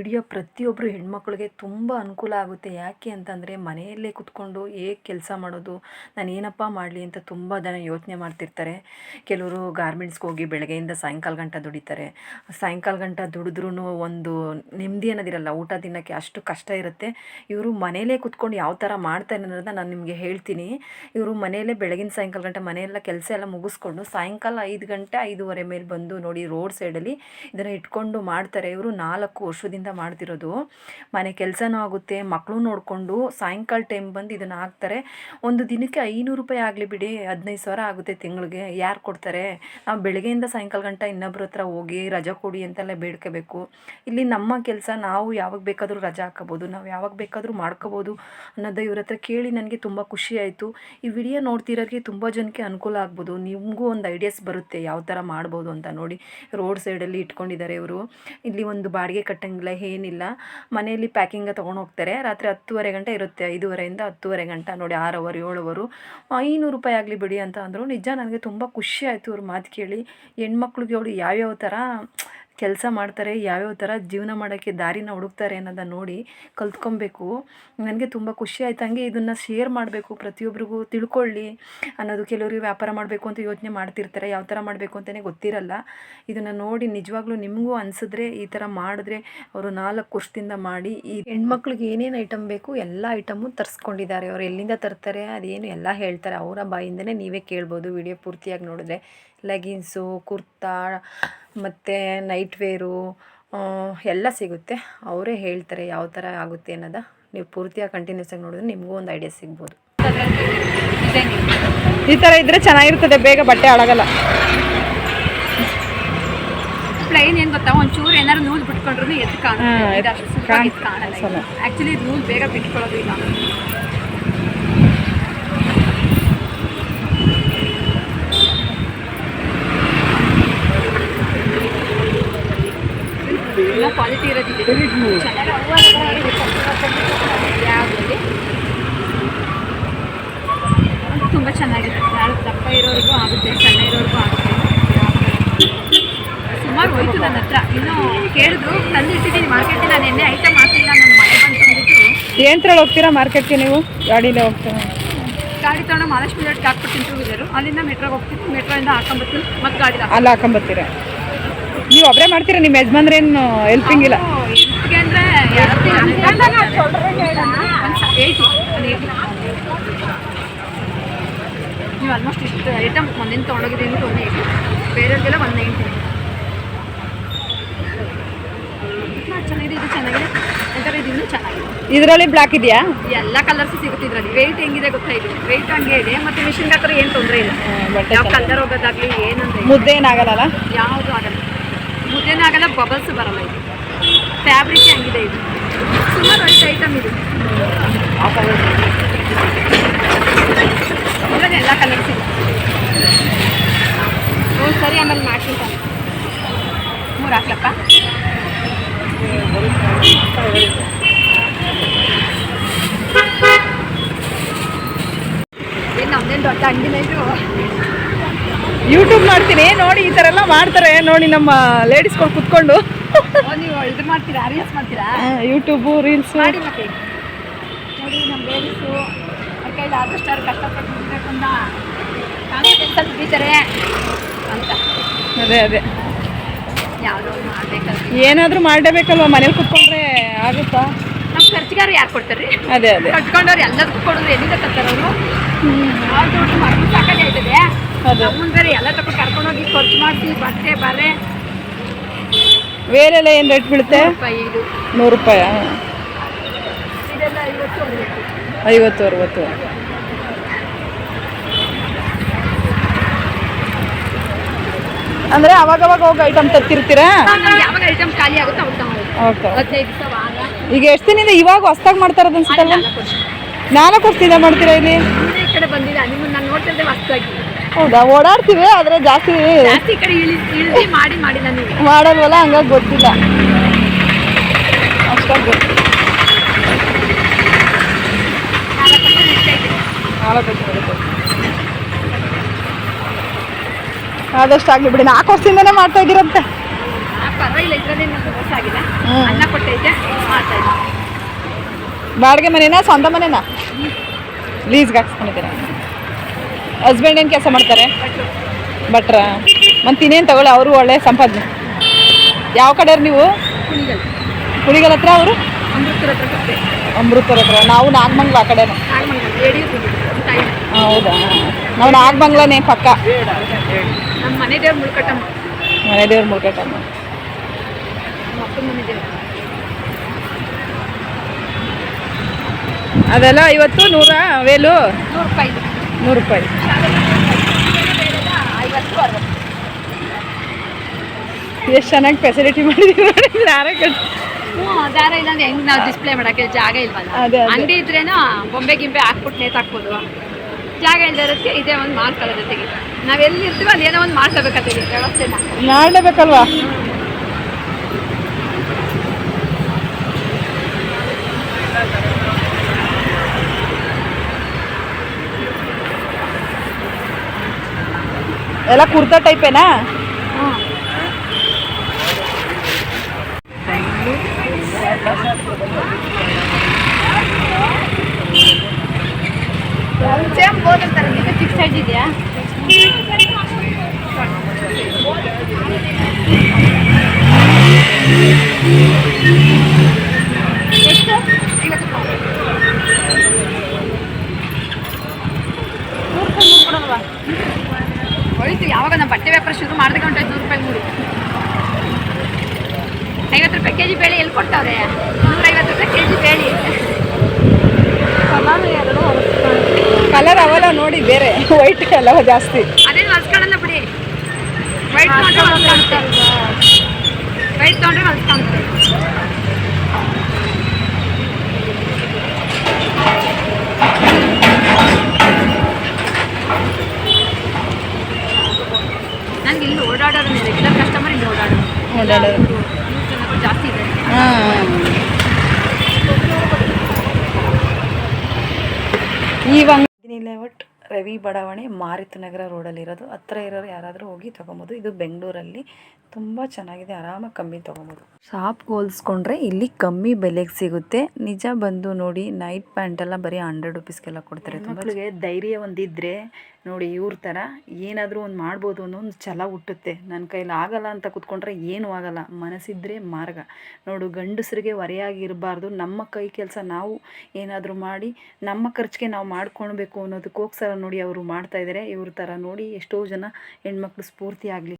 Video ಪ್ರತಿಯೊಬ್ಬರು ಹೆಣ್ಮಕ್ಳಿಗೆ ತುಂಬ ಅನುಕೂಲ ಆಗುತ್ತೆ. ಯಾಕೆ ಅಂತಂದರೆ ಮನೆಯಲ್ಲೇ ಕೂತ್ಕೊಂಡು ಹೇಗೆ ಕೆಲಸ ಮಾಡೋದು, ನಾನು ಏನಪ್ಪ ಮಾಡಲಿ ಅಂತ ತುಂಬ ಜನ ಯೋಚನೆ ಮಾಡ್ತಿರ್ತಾರೆ. ಕೆಲವರು ಗಾರ್ಮೆಂಟ್ಸ್ಗೆ ಹೋಗಿ ಬೆಳಗ್ಗೆಯಿಂದ ಸಾಯಂಕಾಲ ಗಂಟ ದುಡಿತಾರೆ. ಸಾಯಂಕಾಲ ಗಂಟ ದುಡಿದ್ರೂ ಒಂದು ನೆಮ್ಮದಿ ಅನ್ನೋದಿರಲ್ಲ, ಊಟ ತಿನ್ನೋಕ್ಕೆ ಅಷ್ಟು ಕಷ್ಟ ಇರುತ್ತೆ. ಇವರು ಮನೆಯಲ್ಲೇ ಕೂತ್ಕೊಂಡು ಯಾವ ಥರ ಮಾಡ್ತಾರೆ ಅನ್ನೋದನ್ನ ನಾನು ನಿಮಗೆ ಹೇಳ್ತೀನಿ. ಇವರು ಮನೆಯಲ್ಲೇ ಬೆಳಗಿನ ಸಾಯಂಕಾಲ ಗಂಟ ಮನೆಯೆಲ್ಲ ಕೆಲಸ ಎಲ್ಲ ಮುಗಿಸ್ಕೊಂಡು ಸಾಯಂಕಾಲ 5 ಗಂಟೆ 5:30 ಮೇಲೆ ಬಂದು ನೋಡಿ ರೋಡ್ ಸೈಡಲ್ಲಿ ಇದನ್ನು ಇಟ್ಕೊಂಡು ಮಾಡ್ತಾರೆ. ಇವರು 4 ವರ್ಷದಿಂದ ಮಾಡ್ತಿರೋದು. ಮನೆ ಕೆಲಸನೂ ಆಗುತ್ತೆ, ಮಕ್ಕಳು ನೋಡಿಕೊಂಡು ಸಾಯಂಕಾಲ ಟೈಮ್ ಬಂದು ಇದನ್ನು ಹಾಕ್ತಾರೆ. ಒಂದು ದಿನಕ್ಕೆ 500 ರೂಪಾಯಿ ಆಗಲಿ ಬಿಡಿ, 15,000 ಆಗುತ್ತೆ ತಿಂಗಳಿಗೆ. ಯಾರು ಕೊಡ್ತಾರೆ? ನಾವು ಬೆಳಗ್ಗೆಯಿಂದ ಸಾಯಂಕಾಲ ಗಂಟ ಇನ್ನೊಬ್ರ ಹತ್ರ ಹೋಗಿ ರಜಾ ಕೊಡಿ ಅಂತೆಲ್ಲ ಬೇಡ್ಕೋಬೇಕು. ಇಲ್ಲಿ ನಮ್ಮ ಕೆಲಸ ನಾವು ಯಾವಾಗ ಬೇಕಾದರೂ ರಜಾ ಹಾಕೋಬೋದು, ನಾವು ಯಾವಾಗ ಬೇಕಾದರೂ ಮಾಡ್ಕೋಬೋದು ಅನ್ನೋದು ಇವ್ರ ಹತ್ರ ಕೇಳಿ ನನಗೆ ತುಂಬ ಖುಷಿ ಆಯಿತು. ಈ ವಿಡಿಯೋ ನೋಡ್ತಿರೋರಿಗೆ ತುಂಬ ಜನಕ್ಕೆ ಅನುಕೂಲ ಆಗ್ಬೋದು. ನಿಮಗೂ ಒಂದು ಐಡಿಯಾಸ್ ಬರುತ್ತೆ ಯಾವ ಥರ ಮಾಡ್ಬೋದು ಅಂತ. ನೋಡಿ ರೋಡ್ ಸೈಡಲ್ಲಿ ಇಟ್ಕೊಂಡಿದ್ದಾರೆ ಇವರು. ಇಲ್ಲಿ ಒಂದು ಬಾಡಿಗೆ ಕಟ್ಟಂಗಿಲ್ಲ, ಏನಿಲ್ಲ. ಮನೆಯಲ್ಲಿ ಪ್ಯಾಕಿಂಗ ತೊಗೊಂಡು ಹೋಗ್ತಾರೆ. ರಾತ್ರಿ 10:30 ಗಂಟೆ ಇರುತ್ತೆ, 5:30 10:30 ಗಂಟೆ. ನೋಡಿ 6 ಅವರ್ 7 ಅವರು 500 ರೂಪಾಯಿ ಆಗಲಿ ಬಿಡಿ ಅಂತ ಅಂದರು. ನಿಜ ನನಗೆ ತುಂಬ ಖುಷಿ ಆಯಿತು ಅವ್ರ ಮಾತು ಕೇಳಿ. ಹೆಣ್ಮಕ್ಳಿಗೆ ಅವಳು ಯಾವ್ಯಾವ ಥರ ಕೆಲಸ ಮಾಡ್ತಾರೆ, ಯಾವ್ಯಾವ ಥರ ಜೀವನ ಮಾಡೋಕ್ಕೆ ದಾರಿನ ಹುಡುಕ್ತಾರೆ ಅನ್ನೋದನ್ನು ನೋಡಿ ಕಲ್ತ್ಕೊಬೇಕು. ನನಗೆ ತುಂಬ ಖುಷಿ ಆಯ್ತು. ಹಂಗೆ ಇದನ್ನು ಶೇರ್ ಮಾಡಬೇಕು, ಪ್ರತಿಯೊಬ್ಬರಿಗೂ ತಿಳ್ಕೊಳ್ಳಿ ಅನ್ನೋದು. ಕೆಲವರು ವ್ಯಾಪಾರ ಮಾಡಬೇಕು ಅಂತ ಯೋಚನೆ ಮಾಡ್ತಿರ್ತಾರೆ, ಯಾವ ಥರ ಮಾಡಬೇಕು ಅಂತಲೇ ಗೊತ್ತಿರಲ್ಲ. ಇದನ್ನು ನೋಡಿ ನಿಜವಾಗ್ಲೂ ನಿಮಗೂ ಅನಿಸಿದ್ರೆ ಈ ಥರ ಮಾಡಿದ್ರೆ ಅವರು 4 ವರ್ಷದಿಂದ ಮಾಡಿ ಈ ಹೆಣ್ಮಕ್ಳಿಗೆ ಏನೇನು ಐಟಮ್ ಬೇಕು ಎಲ್ಲ ಐಟಮು ತರಿಸ್ಕೊಂಡಿದ್ದಾರೆ. ಅವ್ರು ಎಲ್ಲಿಂದ ತರ್ತಾರೆ ಅದೇನು ಎಲ್ಲ ಹೇಳ್ತಾರೆ, ಅವರ ಬಾಯಿಂದನೇ ನೀವೇ ಕೇಳ್ಬೋದು ವಿಡಿಯೋ ಪೂರ್ತಿಯಾಗಿ ನೋಡಿದ್ರೆ. ಲೆಗಿನ್ಸು, ಕುರ್ತಾ ಮತ್ತು ನೈಟ್ ವೇರು ಎಲ್ಲ ಸಿಗುತ್ತೆ. ಅವರೇ ಹೇಳ್ತಾರೆ ಯಾವ ಥರ ಆಗುತ್ತೆ ಅನ್ನೋದು. ನೀವು ಪೂರ್ತಿಯಾಗಿ ಕಂಟಿನ್ಯೂಸ್ ಆಗಿ ನೋಡಿದ್ರೆ ನಿಮಗೂ ಒಂದು ಐಡಿಯಾ ಸಿಗ್ಬೋದು. ಈ ಥರ ಇದ್ದರೆ ಚೆನ್ನಾಗಿರ್ತದೆ, ಬೇಗ ಬಟ್ಟೆ ಹಾಳಾಗಲ್ಲ. ಪ್ಲೈನ್ ಏನು ಗೊತ್ತಾ, ಒಂಚೂರು ಏನಾದ್ರು ನೂಲು ಬಿಟ್ಕೊಂಡ್ರು ಎದ್ದು ಕಾಣಲ್ಲ. ಆ್ಯಕ್ಚುಲಿ ಇದು ನೂಲು ಬೇಗ ಬಿಟ್ಕೊಳ್ಳೋದು ಇಲ್ಲ. ಎಲ್ಲ ಕ್ವಾಲಿಟಿ ಇರೋದಿದೆ, ಯಾವುದಲ್ಲಿ ತುಂಬ ಚೆನ್ನಾಗಿದೆ. ದಪ್ಪ ಇರೋರಿಗೂ ಆಗುತ್ತೆ, ಸಣ್ಣ ಇರೋರಿಗೂ ಆಗುತ್ತೆ. ಸುಮಾರು ಹೋಯ್ತು ನನ್ನ ಹತ್ರ. ಇನ್ನೂ ಕೇಳಿದ್ರು, ತಂದು ಇಟ್ಟಿದ್ದೀನಿ ಮಾರ್ಕೆಟಿಗೆ. ನಾನು ಎಣ್ಣೆ ಐಟಮ್ ಹಾಕಿಲ್ಲ, ನಾನು ಮಳೆ ಬಂತು ಅಂದ್ಬಿಟ್ಟು. ಏನ್ರಲ್ಲಿ ಹೋಗ್ತೀರಾ ಮಾರ್ಕೆಟ್ಗೆ? ನೀವು ಗಾಡಿಲೇ ಹೋಗ್ತೀರಾ? ಗಾಡಿ ತೊಗೊಂಡು ಮಹಾಲಕ್ಷ್ಮಿ ಲೇಟ್ಗೆ ಹಾಕ್ಬಿಡ್ತೀನಿ, 2 ವೀಲರು. ಅಲ್ಲಿಂದ ಮೆಟ್ರೋಗೆ ಹೋಗ್ತೀನಿ, ಮೆಟ್ರೋಯಿಂದ ಹಾಕೊಂಬರ್ತೀನಿ, ಮತ್ತು ಗಾಡಿ ಅಲ್ಲಿ ಹಾಕೊಂಬರ್ತೀರಾ? ನೀವು ಒಬ್ಬರೇ ಮಾಡ್ತೀರಾ? ನಿಮ್ಮ ಯಜಮಾನ್ರೇನು ಹೆಲ್ಪಿಂಗ್ ಇಲ್ಲ? ಹೆಲ್ಪ್ಗೆ ಅಂದರೆ 80 ನೀವು ಆಲ್ಮೋಸ್ಟ್ ಇಷ್ಟು ಐಟಮ್ ಒಂದಿನ ತೊಗೊಂಡೋಗಿದ್ದೀನಿ. 180 ಬೇರೆಯವ್ರಿಗೆಲ್ಲ 190. ಚೆನ್ನಾಗಿದೆ, ಇದು ಚೆನ್ನಾಗಿದೆ. ಯಾಕಂದರೆ ಇದು ಇನ್ನೂ ಚೆನ್ನಾಗಿದೆ. ಇದರಲ್ಲಿ ಬ್ಲ್ಯಾಕ್ ಇದೆಯಾ? ಎಲ್ಲ ಕಲರ್ಸ್ ಸಿಗುತ್ತೆ ಇದರಲ್ಲಿ. ವೆಯ್ಟ್ ಹೆಂಗಿದೆ ಗೊತ್ತಾ? ಇದು ವೆಯ್ಟ್ ಹಂಗೆ ಇದೆ. ಮತ್ತು ಮಿಷಿನ್ಗೆ ಹಾಕಿದ್ರೆ ಏನು ತೊಂದರೆ ಇಲ್ಲ. ಯಾವ ಕಲರ್ ಹೋಗೋದಾಗಲಿ ಏನಂದ್ರೆ ಮುದ್ದೆ ಏನಾಗಲ್ಲ, ಯಾವುದು ಆಗಲ್ಲ. ಮುದ್ದೆನೂ ಆಗಲ್ಲ, ಬಬಲ್ಸ್ ಬರಲ್ಲ. ಇದು ಫ್ಯಾಬ್ರಿಕ್ ಹಂಗಿದೆ. ಇದು ಸುಮಾರು ಐಟಮ್ ಇದು. ಇದರಲ್ಲಿ ಎಲ್ಲ ಕಲರ್ಸ್ ಇದೆ. ಸರಿ, ಆಮೇಲೆ ಮಾಡ್ತೀನಿ. 3 ಹಾಕ್ಲಪ್ಪ. ಏನು ನಮ್ದೇನು ದೊಡ್ಡ ಅಂಗಡಿನ ಇದು. ಯೂಟ್ಯೂಬ್ ಮಾಡ್ತೀನಿ ನೋಡಿ, ಈ ಥರ ಎಲ್ಲ ಮಾಡ್ತಾರೆ ನೋಡಿ ನಮ್ಮ ಲೇಡೀಸ್ಗಳು ಕುತ್ಕೊಂಡು. ನೀವು ಇದು ಮಾಡ್ತೀರಾ, ರೀಲ್ಸ್ ಮಾಡ್ತೀರಾ? ಯೂಟ್ಯೂಬು ರೀಲ್ಸ್ ಮಾಡಿ. ಮತ್ತೆ ನೋಡಿ ನಮ್ಮ ಲೇಡೀಸು ಅವ್ರ ಕೈಲಿ ಆದಷ್ಟು ಅವ್ರು ಕಷ್ಟಪಟ್ಟು ದುಡಿಬೇಕು ಅಂತ ಕಾನ್ಫಿಡೆನ್ಸಲ್ಲಿ ದುಡಿತಾರೆ ಅಂತ. ಅದೇ ಯಾವುದೋ ಒಂದು ಮಾಡಬೇಕಲ್ಲ, ಏನಾದರೂ ಮಾಡಲೇಬೇಕಲ್ವ? ಮನೇಲಿ ಕುತ್ಕೊಂಡ್ರೆ ಆಗುತ್ತಾ? ನಮ್ಮ ಖರ್ಚಿಗಾರು ಯಾರು ಕೊಡ್ತಾರೆ? ಅದೇ ಕಟ್ಕೊಂಡವ್ರು ಎಲ್ಲದಕ್ಕೂ ಕೊಡೋದು ಎಲ್ಲಿಂದ ಕಟ್ತಾರೆ ಅವರು? ಅವ್ರು ದುಡ್ಡು ಮಕ್ಕಳು ಸಾಕಾಗಿ ಆಯ್ತದೆ. ನಮ್ಮನ್ನು ಬೇರೆ ಎಲ್ಲ ತಗೊಂಡು ಕರ್ಕೊಂಡೋಗಿ ಖರ್ಚು ಮಾಡಿಸಿ ಬಟ್ಟೆ ಬರೆ. ವೇರೆಲ್ಲ ಏನು ರೇಟ್ ಬೀಳುತ್ತೆ? 100 ರೂಪಾಯಿ. ಇದೆಲ್ಲ 50 60. ಅಂದರೆ ಅವಾಗವಾಗ ಹೋಗಿ ಐಟಮ್ ತರ್ತಿರ್ತೀರಾ? ಯಾವಾಗ ಐಟಮ್ ಖಾಲಿ ಆಗುತ್ತೆ ಅವಾಗ ತಗೊಳ್ಳೋದು. ಓಕೆ. 15 ದಿವಸ ವಾರ. ಈಗ ಎಷ್ಟು ದಿನದಿಂದ ಇವಾಗ ಹೊಸ್ದಾಗಿ ಮಾಡ್ತಾ ಇರೋದು ಅನ್ಸುತ್ತಲ್ಲ? 4 ವರ್ಷದಿಂದ ಮಾಡ್ತೀರಾ ಇಲ್ಲಿ? ಈ ಕಡೆ ಬಂದಿಲ್ಲ, ನಿಮ್ಮನ್ನು ನಾನು ನೋಡ್ತಿದ್ದೆ ಹೊಸ್ದಾಗಿ. ಹೌದಾ? ಓಡಾಡ್ತೀವಿ, ಆದರೆ ಜಾಸ್ತಿ ಈ ಕಡೆ ಇಳಿದು ಮಾಡಿಲ್ಲ ನೀವು. ಮಾಡಲ್ವಲ್ಲ, ಹಂಗಾಗಿ ಗೊತ್ತಿಲ್ಲ ಅಷ್ಟಾಗಿ ಗೊತ್ತಿಲ್ಲ. 4 ವರ್ಷ ಆದಷ್ಟು ಆಗಲಿ ಬಿಡಿ. 4 ವರ್ಷದಿಂದನೇ ಮಾಡ್ತಾ ಇದ್ದೀರಂತೆ. ಇಲ್ಲ, ಇದರಲ್ಲೇ ನಮ್ಗೆ ಮೋಸ ಆಗಿಲ್ಲ. ಅನ್ನ ಕೊಟ್ಟೈತೆ ಮಾಡ್ತಾ ಇದ್ದೀನಿ. ಬಾಡಿಗೆ ಮನೆನಾ ಸ್ವಂತ ಮನೆನಾ? ಲೀಸ್ಗೆ ಹಾಕ್ಸ್ಕೊಂಡಿದ್ದೀರಾ? ಹಸ್ಬೆಂಡ್ ಏನು ಕೆಲಸ ಮಾಡ್ತಾರೆ? ಭಟ್ರ. ಮತ್ತು ಇನ್ನೇನು ತಗೊಳ್ಳಿ, ಅವರು ಒಳ್ಳೆ ಸಂಪಾದನೆ. ಯಾವ ಕಡೆಯವ್ರು ನೀವು? ಕುಣಿಗಲ್ ಕುಣಿಗಲ್ ಹತ್ರ. ಅವರು ಅಮೃತರ ಹತ್ರ ಕೊಟ್ಟೆ. ಅಮೃತರ ಹತ್ರ. ನಾವು ನಾಗಮಂಗ್ಲ ಆ ಕಡೆನೂ. ನಾಗಮಂಗಲ ಯಡಿಯೂರು ತಾಯಿ. ಹೌದಾ? ನಾವು ನಾಗಮಂಗ್ಲನೇ ಪಕ್ಕ. ನಮ್ಮ ಮನೆ ದೇವ್ರು ಮುಳ್ಕಟ್ಟಮ್ಮ. ಮನೆ ದೇವ್ರು ಮುಳ್ಕಟ್ಟಮ್ಮ. ನಮ್ಮ ಅಪ್ಪನ ಮನೆ ದೇವ್ರು. ಅದೆಲ್ಲ 50, 100 ವೇಲು? 100 ರೂಪಾಯಿ. 100 ರೂಪಾಯಿ. 50, 60. ಎಷ್ಟು ಚೆನ್ನಾಗಿ ಫೆಸಿಲಿಟಿ ಮಾಡಿದ್ದೀವಿ ನೋಡಿ. ದಾರ ಕಟ್ಟಿ. ದಾರ ಇಲ್ಲಾಂದ್ರೆ ಹೆಂಗ್ ನಾವು ಡಿಸ್ಪ್ಲೇ ಮಾಡಕ್ಕೆ ಜಾಗ ಇಲ್ವಲ್ಲ. ಅದೇ. ಅಂಗಡಿ ಇದ್ರೇನೋ ಬೊಂಬೆ ಗಿಂಬೆ ಹಾಕ್ಬಿಟ್ಟು ನೇತಾಕ್ಬೋದು. ಜಾಗ ಇಲ್ಲದಕ್ಕೆ ಇದೇ ಒಂದು ಮಾಡ್ಕೊಳ್ಳೋ ಜೊತೆಗೆ ನಾವು ಎಲ್ಲಿ ಇರ್ತೀವೋ ಅದೇನೋ ಒಂದು ಮಾಡ್ಕೋಬೇಕಾಗ್ತದೆ ವ್ಯವಸ್ಥೆನ. ಮಾಡಲೇಬೇಕಲ್ವಾ? ಎಲ್ಲ ಕುರ್ತಾ ಟೈಪೇನಾ? ಸೇಮ್ ಬೋದಂತಾರೆ. ನಿಮಗೆ ಚಿಕ್ಕ ಸೈಜ್ ಇದೆಯಾ? ಎಷ್ಟು? 50 ರೂಪಾಯಿ. 100 ರೂಪಾಯಿ ಕೊಡಲ್ವಾ? ಹೋಯ್ತು. ಯಾವಾಗ ನಮ್ಮ ಬಟ್ಟೆ ವ್ಯಾಪಾರ ಶುರು ಮಾಡಿದ್ರೆ ಹೊಂಟೋಯ್ತು 100 ರೂಪಾಯಿ ಮೂಡಿ. 50 ರೂಪಾಯಿ ಕೆಜಿ ಬೇಳೆ ಎಲ್ಲಿ ಕೊಡ್ತಾವ್ರೆ? 150 ರೂಪಾಯಿ ಕೆಜಿ ಬೇಳೆ. ಕಲರ್ ಅವಲ್ಲ ನೋಡಿ, ಬೇರೆ ವೈಟ್ ಎಲ್ಲ ಜಾಸ್ತಿ. ಅದೇನು ಹೊಲ್ಸ್ಕೊಳ್ಳಲ್ಲ ಬಿಡಿ. ವೈಟ್ ತೊಗೊಂಡ್ರೆ ಹೊಲ್ಸ್ಕೊಳುತ್ತೆ. ವೈಟ್ ತೊಗೊಂಡ್ರೆ ಹೊಲ್ಸ್ಕೊಳುತ್ತೆ. ನನಗೆ ಇಲ್ಲಿ ಓಡಾಡೋರು ರೆಗ್ಯುಲರ್ ಕಸ್ಟಮರ್ ಇಲ್ಲಿ ಓಡಾಡೋರು ಜಾಸ್ತಿ ಇದೆ. ಇವಾಗ ಲೇಔಟ್ ರವಿ ಬಡಾವಣೆ ಮಾರುತಿ ನಗರ ರೋಡಲ್ಲಿರೋದು. ಹತ್ರ ಇರೋರು ಯಾರಾದರೂ ಹೋಗಿ ತೊಗೊಬೋದು. ಇದು ಬೆಂಗಳೂರಲ್ಲಿ ತುಂಬ ಚೆನ್ನಾಗಿದೆ, ಆರಾಮಾಗಿ ಕಮ್ಮಿ ತೊಗೊಬೋದು. ಶಾಪ್ಗೆ ಹೋಲಿಸ್ಕೊಂಡ್ರೆ ಇಲ್ಲಿ ಕಮ್ಮಿ ಬೆಲೆಗೆ ಸಿಗುತ್ತೆ. ನಿಜ ಬಂದು ನೋಡಿ. ನೈಟ್ ಪ್ಯಾಂಟ್ ಎಲ್ಲ ಬರೀ 100 ರುಪೀಸ್ಗೆಲ್ಲ ಕೊಡ್ತಾರೆ. ಮಕ್ಕಳಿಗೆ ಧೈರ್ಯ ಒಂದಿದ್ದರೆ ನೋಡಿ ಇವ್ರ ಥರ ಏನಾದರೂ ಒಂದು ಮಾಡ್ಬೋದು ಅನ್ನೋ ಒಂದು ಛಲ ಹುಟ್ಟುತ್ತೆ. ನನ್ನ ಕೈಲಿ ಆಗಲ್ಲ ಅಂತ ಕೂತ್ಕೊಂಡ್ರೆ ಏನೂ ಆಗಲ್ಲ. ಮನಸ್ಸಿದ್ರೆ ಮಾರ್ಗ. ನೋಡು, ಗಂಡಸರಿಗೆ ಹೊರೆಯಾಗಿರಬಾರ್ದು. ನಮ್ಮ ಕೈ ಕೆಲಸ ನಾವು ಏನಾದರೂ ಮಾಡಿ ನಮ್ಮ ಖರ್ಚಿಗೆ ನಾವು ಮಾಡ್ಕೊಳ್ಬೇಕು ಅನ್ನೋದಕ್ಕೋಸ್ಕರ ನೋಡಿ ಅವರು ಮಾಡ್ತಾಯಿದ್ದಾರೆ. ಇವ್ರ ಥರ ನೋಡಿ ಎಷ್ಟೋ ಜನ ಹೆಣ್ಮಕ್ಳು ಸ್ಫೂರ್ತಿ ಆಗಲಿ.